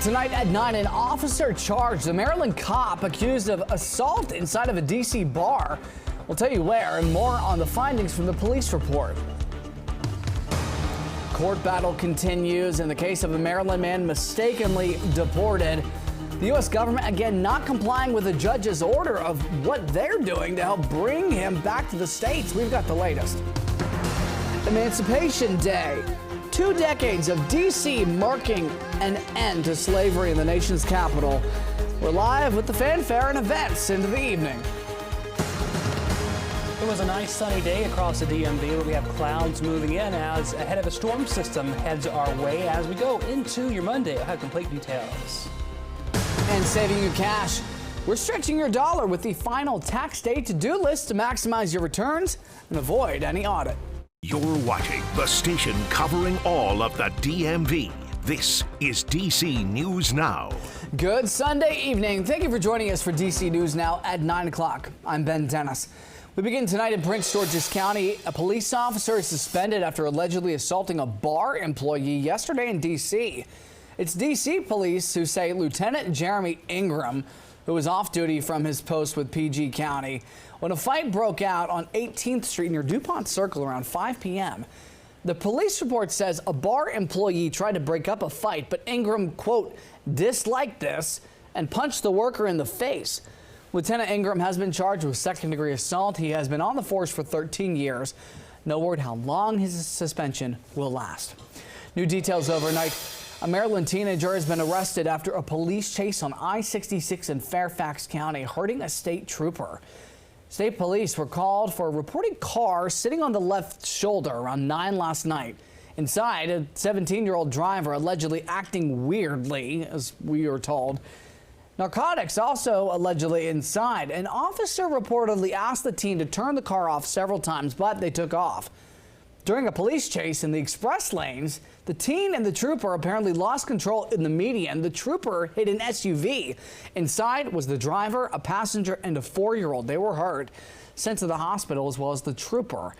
Tonight at 9, an officer charged, a Maryland cop accused of assault inside of a D.C. bar. We'll tell you where and more on the findings from the police report. Court battle continues in the case of a Maryland man mistakenly deported. The U.S. government again not complying with the judge's order of what they're doing to help bring him back to the States. We've got the latest. Emancipation Day. 2 decades of D.C. marking an end to slavery in the nation's capital. We're live with the fanfare and events into the evening. It was a nice sunny day across the DMV, where we have clouds moving in as ahead of a storm system heads our way as we go into your Monday. I'll have complete details. And saving you cash. We're stretching your dollar with the final tax day to-do list to maximize your returns and avoid any audit. You're watching the station covering all of the DMV. This is DC News Now. Good Sunday evening. Thank you for joining us for DC News Now at 9 o'clock. I'm Ben Dennis. We begin tonight in Prince George's County. A police officer is suspended after allegedly assaulting a bar employee yesterday in D.C. It's D.C. police who say Lieutenant Jeremy Ingram, who was off duty from his post with PG County, when a fight broke out on 18th Street near DuPont Circle around 5 p.m. The police report says a bar employee tried to break up a fight, but Ingram, quote, disliked this and punched the worker in the face. Lieutenant Ingram has been charged with second-degree assault. He has been on the force for 13 years. No word how long his suspension will last. New details overnight. A Maryland teenager has been arrested after a police chase on I-66 in Fairfax County, hurting a state trooper. State police were called for a reported car sitting on the left shoulder around 9 last night. Inside, a 17-year-old driver allegedly acting weirdly, as we were told. Narcotics also allegedly inside. An officer reportedly asked the teen to turn the car off several times, but they took off. During a police chase in the express lanes, the teen and the trooper apparently lost control in the median. The trooper hit an SUV. Inside was the driver, a passenger, and a 4-year-old. They were hurt, sent to the hospital, as well as the trooper.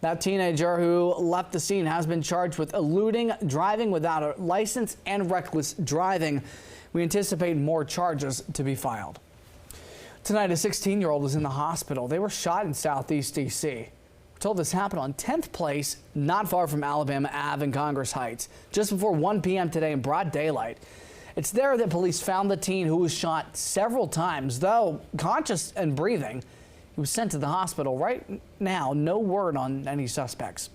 That teenager who left the scene has been charged with eluding, driving without a license, and reckless driving. We anticipate more charges to be filed. Tonight, a 16-year-old is in the hospital. They were shot in Southeast D.C. We're told this happened on 10th Place, not far from Alabama Ave in Congress Heights, just before 1 p.m. today in broad daylight. It's there that police found the teen who was shot several times. Though conscious and breathing, he was sent to the hospital. Right now, no word on any suspects.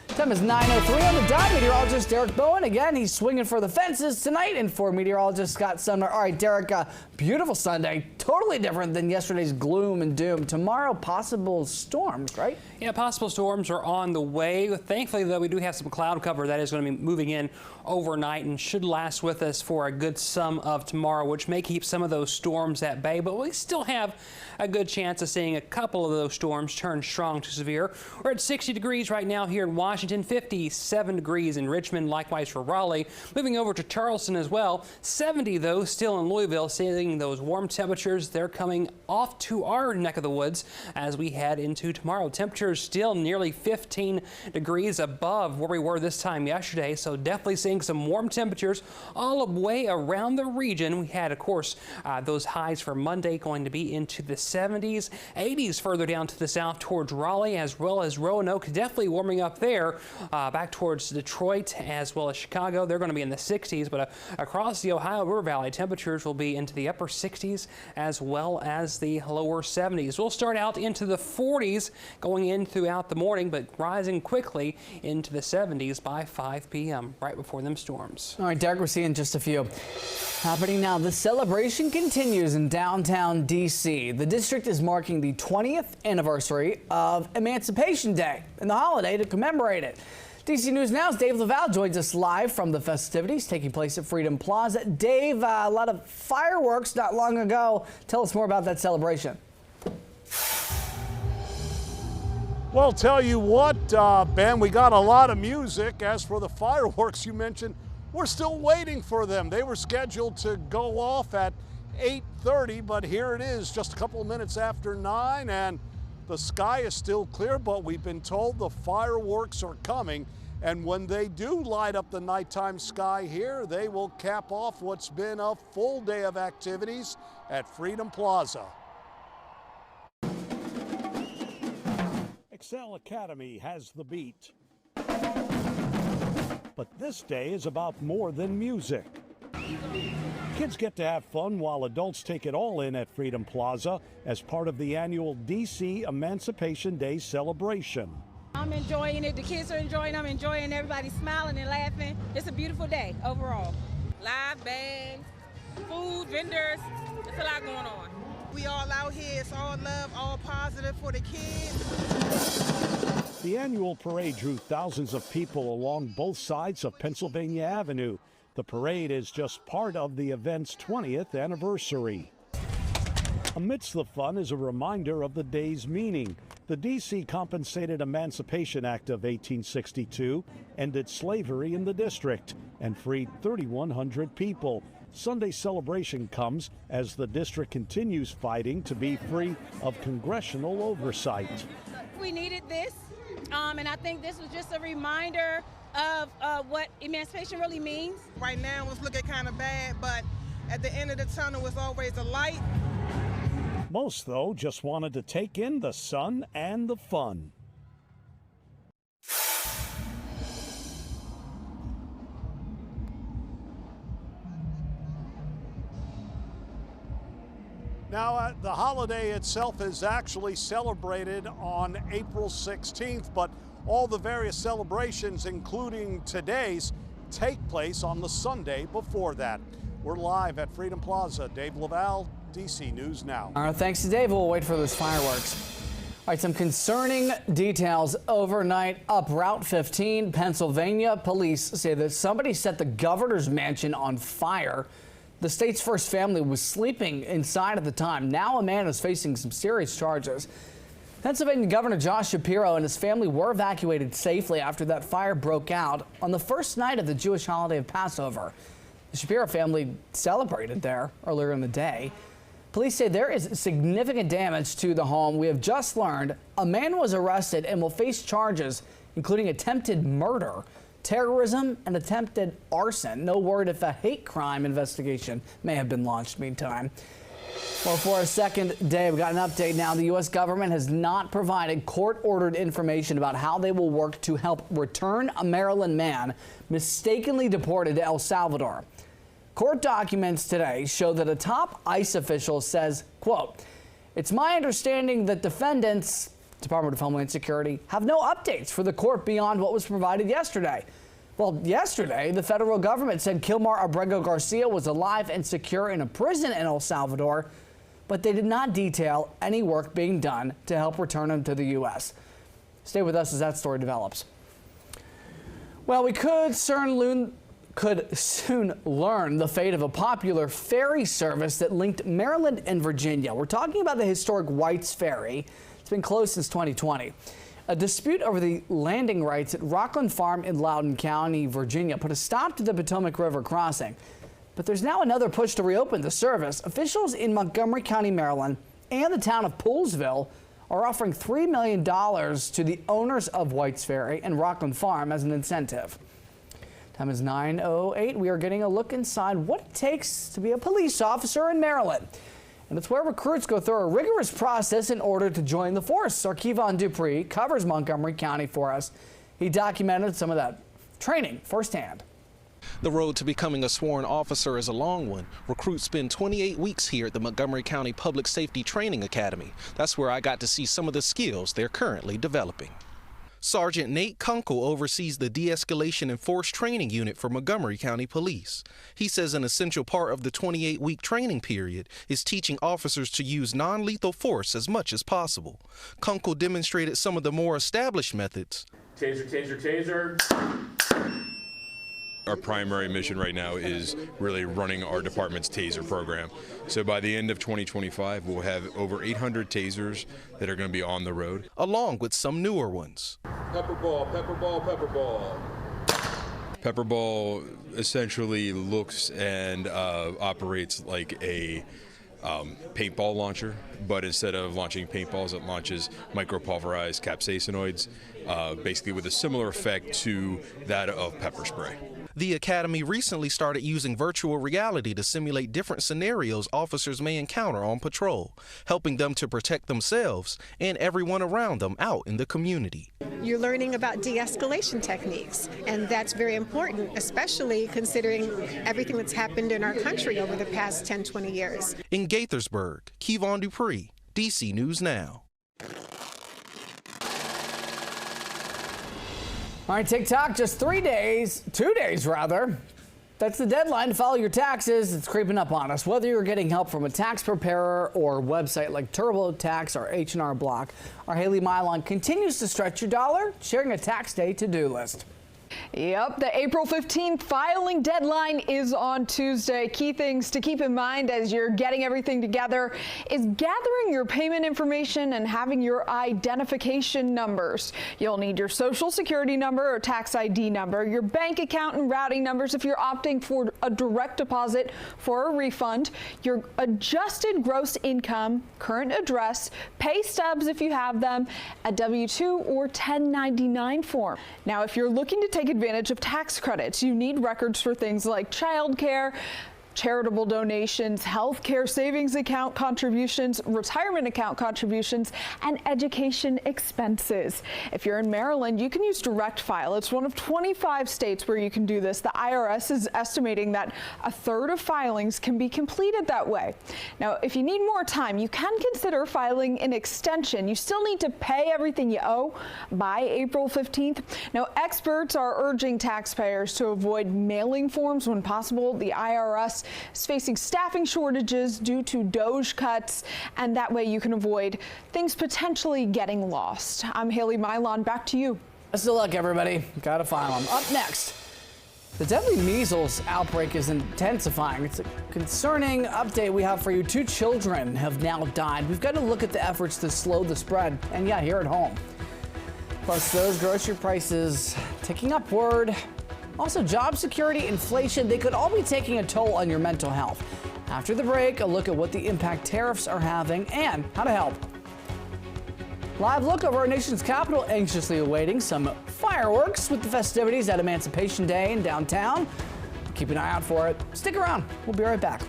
Time is 9:03 on the dot. Meteorologist Derek Bowen. Again, he's swinging for the fences tonight. And for meteorologist Scott Sumner. All right, Derek, beautiful Sunday. Totally different than yesterday's gloom and doom. Tomorrow, possible storms, right? Yeah, possible storms are on the way. Thankfully, though, we do have some cloud cover that is going to be moving in overnight and should last with us for a good sum of tomorrow, which may keep some of those storms at bay. But we still have a good chance of seeing a couple of those storms turn strong to severe. We're at 60 degrees right now here in Washington, 57 degrees in Richmond, likewise for Raleigh. Moving over to Charleston as well, 70 though still in Louisville, seeing those warm temperatures. They're coming off to our neck of the woods as we head into tomorrow. Temperatures still nearly 15 degrees above where we were this time yesterday, so definitely seeing some warm temperatures all the way around the region. We had, of course, those highs for Monday going to be into the 70s, 80s further down to the south towards Raleigh, as well as Roanoke, definitely warming up there. Back towards Detroit as well as Chicago, they're going to be in the 60s, but across the Ohio River Valley, temperatures will be into the upper 60s as well as the lower 70s. We'll start out into the 40s going in throughout the morning, but rising quickly into the 70s by 5 p.m. right before them storms. All right, Derek, we're seeing just a few happening now. The celebration continues in downtown D.C. The district is marking the 20th anniversary of Emancipation Day and the holiday to commemorate it. DC News Now's Dave Laval joins us live from the festivities taking place at Freedom Plaza. Dave, a lot of fireworks not long ago. Tell us more about that celebration. Well, tell you what, Ben, we got a lot of music. As for the fireworks you mentioned, we're still waiting for them. They were scheduled to go off at 8:30, but here it is, just a couple of minutes after 9, and the sky is still clear, but we've been told the fireworks are coming And when they do light up the nighttime sky here, they will cap off what's been a full day of activities at Freedom Plaza. Excel Academy has the beat. But this day is about more than music. Kids get to have fun while adults take it all in at Freedom Plaza as part of the annual DC Emancipation Day celebration. I'm enjoying it. The kids are enjoying it. I'm enjoying everybody smiling and laughing. It's a beautiful day overall. Live bands, food, vendors. There's a lot going on. We all out here. It's all love, all positive for the kids. The annual parade drew thousands of people along both sides of Pennsylvania Avenue. The parade is just part of the event's 20th anniversary. Amidst the fun is a reminder of the day's meaning. The D.C. Compensated Emancipation Act of 1862 ended slavery in the district and freed 3,100 people. Sunday's celebration comes as the district continues fighting to be free of congressional oversight. We needed this, and I think this was just a reminder of what emancipation really means. Right now it's looking kind of bad, but at the end of the tunnel is always a light. Most, though, just wanted to take in the sun and the fun. Now, the holiday itself is actually celebrated on April 16th, but all the various celebrations, including today's, take place on the Sunday before that. We're live at Freedom Plaza. Dave Laval, DC News Now. All right, thanks to Dave. We'll wait for those fireworks. All right, some concerning details overnight up Route 15, Pennsylvania. Police say that somebody set the governor's mansion on fire. The state's first family was sleeping inside at the time. Now a man is facing some serious charges. Pennsylvania Governor Josh Shapiro and his family were evacuated safely after that fire broke out on the first night of the Jewish holiday of Passover. The Shapiro family celebrated there earlier in the day. Police say there is significant damage to the home. We have just learned a man was arrested and will face charges, including attempted murder, terrorism, and attempted arson. No word if a hate crime investigation may have been launched meantime. Well, for a second day, we've got an update now. The U.S. government has not provided court-ordered information about how they will work to help return a Maryland man mistakenly deported to El Salvador. Court documents today show that a top ICE official says, quote, "It's my understanding that defendants, Department of Homeland Security, have no updates for the court beyond what was provided yesterday." Well, yesterday, the federal government said Kilmar Abrego Garcia was alive and secure in a prison in El Salvador, but they did not detail any work being done to help return him to the U.S. Stay with us as that story develops. Well, we could soon learn the fate of a popular ferry service that linked Maryland and Virginia. We're talking about the historic White's Ferry. It's been closed since 2020. A dispute over the landing rights at Rockland Farm in Loudoun County, Virginia, put a stop to the Potomac River crossing. But there's now another push to reopen the service. Officials in Montgomery County, Maryland, and the town of Poolesville are offering $3 million to the owners of White's Ferry and Rockland Farm as an incentive. Time is 9:08. We are getting a look inside what it takes to be a police officer in Maryland. And it's where recruits go through a rigorous process in order to join the force. Our Kevon Dupree covers Montgomery County for us. He documented some of that training firsthand. The road to becoming a sworn officer is a long one. Recruits spend 28 weeks here at the Montgomery County Public Safety Training Academy. That's where I got to see some of the skills they're currently developing. Sergeant Nate Kunkel oversees the De-Escalation and Force Training Unit for Montgomery County Police. He says an essential part of the 28-week training period is teaching officers to use non-lethal force as much as possible. Kunkel demonstrated some of the more established methods. Taser, taser, taser. Our primary mission right now is really running our department's taser program. So by the end of 2025, we'll have over 800 tasers that are going to be on the road, along with some newer ones. Pepper ball, pepper ball, pepper ball. Pepper ball essentially looks and operates like a paintball launcher, but instead of launching paintballs, it launches micropulverized capsaicinoids, basically with a similar effect to that of pepper spray. The Academy recently started using virtual reality to simulate different scenarios officers may encounter on patrol, helping them to protect themselves and everyone around them out in the community. You're learning about de-escalation techniques, and that's very important, especially considering everything that's happened in our country over the past 10, 20 years. In Gaithersburg, Kevon Dupree, DC News Now. All right, TikTok, just 2 days rather. That's the deadline to file your taxes. It's creeping up on us. Whether you're getting help from a tax preparer or a website like TurboTax or H&R Block, our Haley Mylon continues to stretch your dollar, sharing a tax day to-do list. Yep, the April 15th filing deadline is on Tuesday. Key things to keep in mind as you're getting everything together is gathering your payment information and having your identification numbers. You'll need your social security number or tax ID number, your bank account and routing numbers if you're opting for a direct deposit for a refund, your adjusted gross income, current address, pay stubs if you have them, a W-2 or 1099 form. Now, if you're looking to take advantage of tax credits, you need records for things like childcare, charitable donations, health care savings account contributions, retirement account contributions, and education expenses. If you're in Maryland, you can use Direct File. It's one of 25 states where you can do this. The IRS is estimating that a third of filings can be completed that way. Now, if you need more time, you can consider filing an extension. You still need to pay everything you owe by April 15th. Now, experts are urging taxpayers to avoid mailing forms when possible. The IRS is facing staffing shortages due to DOGE cuts, and that way you can avoid things potentially getting lost. I'm Haley Mylon. Back to you. Best of luck, everybody. Gotta file them. Up next, the deadly measles outbreak is intensifying. It's a concerning update we have for you. 2 children have now died. We've got to look at the efforts to slow the spread, and yeah, here at home. Plus, those grocery prices ticking upward. Also, job security, inflation, they could all be taking a toll on your mental health. After the break, a look at what the impact tariffs are having and how to help. Live look over our nation's capital, anxiously awaiting some fireworks with the festivities at Emancipation Day in downtown. Keep an eye out for it. Stick around. We'll be right back.